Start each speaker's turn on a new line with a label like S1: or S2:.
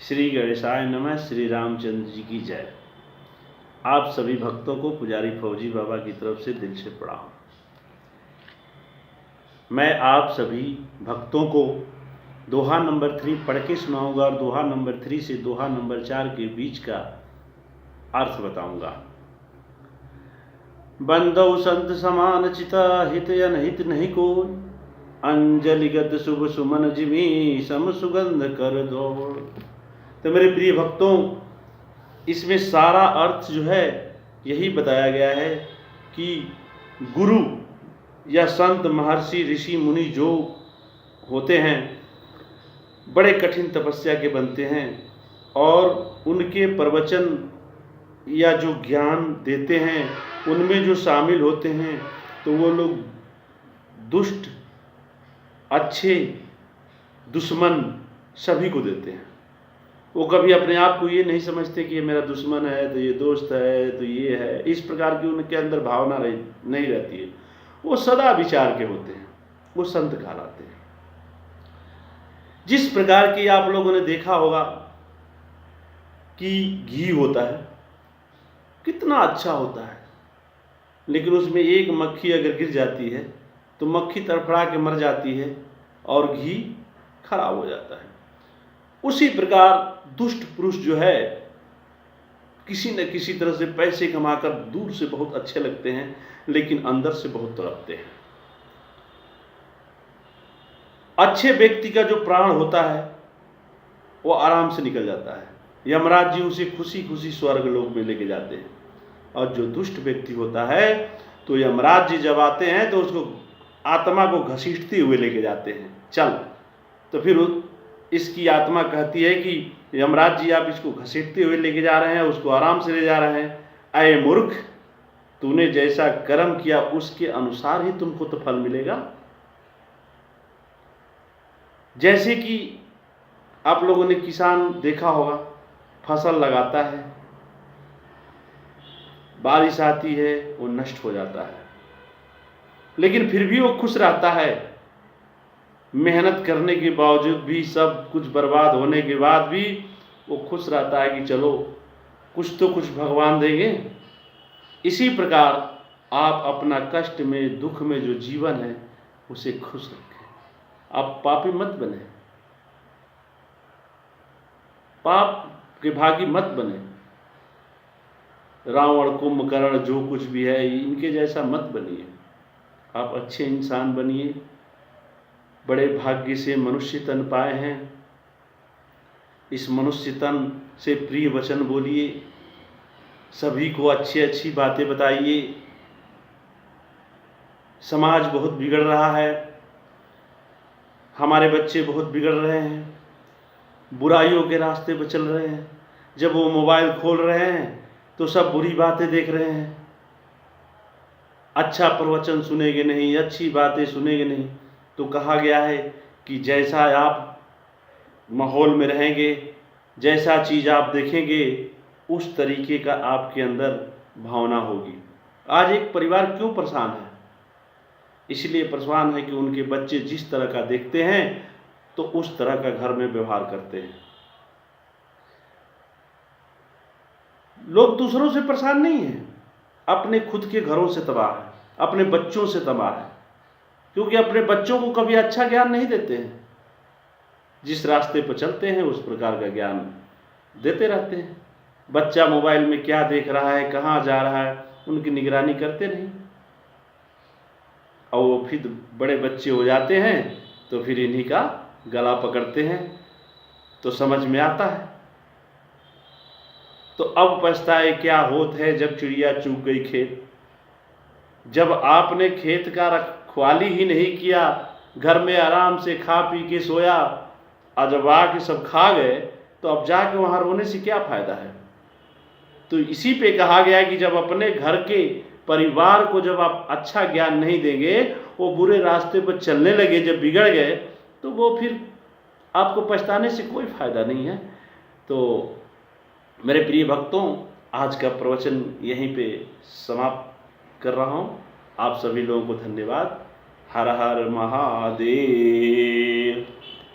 S1: श्री गणेशाय नमः। श्री रामचंद्र जी की जय। आप सभी भक्तों को पुजारी फौजी बाबा की तरफ से दिल से प्रणाम। मैं आप सभी भक्तों को दोहा नंबर 3 पढ़ के सुनाऊंगा और दोहा नंबर 3 से दोहा नंबर 4 के बीच का अर्थ बताऊंगा। बंदौ संत समान चिता, हित अनहित नहीं कोई, अंजलिगत शुभ सुमन जिमी, सम सुगंध कर दौड़। तो मेरे प्रिय भक्तों, इसमें सारा अर्थ जो है यही बताया गया है कि गुरु या संत महर्षि ऋषि मुनि जो होते हैं बड़े कठिन तपस्या के बनते हैं और उनके प्रवचन या जो ज्ञान देते हैं उनमें जो शामिल होते हैं तो वो लोग दुष्ट अच्छे दुश्मन सभी को देते हैं। वो कभी अपने आप को ये नहीं समझते कि ये मेरा दुश्मन है तो ये दोस्त है तो ये है, इस प्रकार की उनके अंदर भावना नहीं रहती है। वो सदा विचार के होते हैं, वो संत कहलाते हैं। जिस प्रकार की आप लोगों ने देखा होगा कि घी होता है कितना अच्छा होता है, लेकिन उसमें एक मक्खी अगर गिर जाती है तो मक्खी तड़फड़ा के मर जाती है और घी खराब हो जाता है। उसी प्रकार दुष्ट पुरुष जो है किसी न किसी तरह से पैसे कमाकर दूर से बहुत अच्छे लगते हैं लेकिन अंदर से बहुत तड़पते हैं। अच्छे व्यक्ति का जो प्राण होता है वो आराम से निकल जाता है, यमराज जी उसे खुशी खुशी स्वर्ग लोक में लेके जाते हैं। और जो दुष्ट व्यक्ति होता है तो यमराज जी जब आते हैं तो उसको आत्मा को घसीटते हुए लेके जाते हैं, चल। तो फिर इसकी आत्मा कहती है कि यमराज जी आप इसको घसीटते हुए लेके जा रहे हैं, उसको आराम से ले जा रहे हैं। अये मूर्ख, तूने जैसा कर्म किया उसके अनुसार ही तुमको तो फल मिलेगा। जैसे कि आप लोगों ने किसान देखा होगा, फसल लगाता है, बारिश आती है वो नष्ट हो जाता है, लेकिन फिर भी वो खुश रहता है। मेहनत करने के बावजूद भी, सब कुछ बर्बाद होने के बाद भी वो खुश रहता है कि चलो कुछ तो कुछ भगवान देंगे। इसी प्रकार आप अपना कष्ट में दुख में जो जीवन है उसे खुश रखें। आप पापी मत बने, पाप के भागी मत बने। रावण कुंभकर्ण जो कुछ भी है इनके जैसा मत बनिए, आप अच्छे इंसान बनिए। बड़े भाग्य से मनुष्य तन पाए हैं, इस मनुष्य तन से प्रिय वचन बोलिए, सभी को अच्छी अच्छी बातें बताइए। समाज बहुत बिगड़ रहा है, हमारे बच्चे बहुत बिगड़ रहे हैं, बुराइयों के रास्ते पर चल रहे हैं। जब वो मोबाइल खोल रहे हैं तो सब बुरी बातें देख रहे हैं, अच्छा प्रवचन सुनेंगे नहीं, अच्छी बातें सुनेंगे नहीं। तो कहा गया है कि जैसा आप माहौल में रहेंगे, जैसा चीज़ आप देखेंगे उस तरीके का आपके अंदर भावना होगी। आज एक परिवार क्यों परेशान है? इसलिए परेशान है कि उनके बच्चे जिस तरह का देखते हैं तो उस तरह का घर में व्यवहार करते हैं। लोग दूसरों से परेशान नहीं है, अपने खुद के घरों से तबाह है, अपने बच्चों से तबाह है, क्योंकि अपने बच्चों को कभी अच्छा ज्ञान नहीं देते हैं। जिस रास्ते पर चलते हैं उस प्रकार का ज्ञान देते रहते हैं। बच्चा मोबाइल में क्या देख रहा है, कहाँ जा रहा है, उनकी निगरानी करते नहीं। और वो फिर बड़े बच्चे हो जाते हैं तो फिर इन्हीं का गला पकड़ते हैं, तो समझ में आता है। तो अब पछताए क्या होत है जब चिड़िया चूक गई खेत। जब आपने खेत का रखवाली ही नहीं किया, घर में आराम से खा पी के सोया, और जब आके सब खा गए तो अब जाके वहाँ रोने से क्या फायदा है। तो इसी पे कहा गया है कि जब अपने घर के परिवार को जब आप अच्छा ज्ञान नहीं देंगे, वो बुरे रास्ते पर चलने लगे, जब बिगड़ गए तो वो फिर आपको पछताने से कोई फायदा नहीं है। तो मेरे प्रिय भक्तों, आज का प्रवचन यहीं पे समाप्त कर रहा हूँ। आप सभी लोगों को धन्यवाद। हर हर महादेव।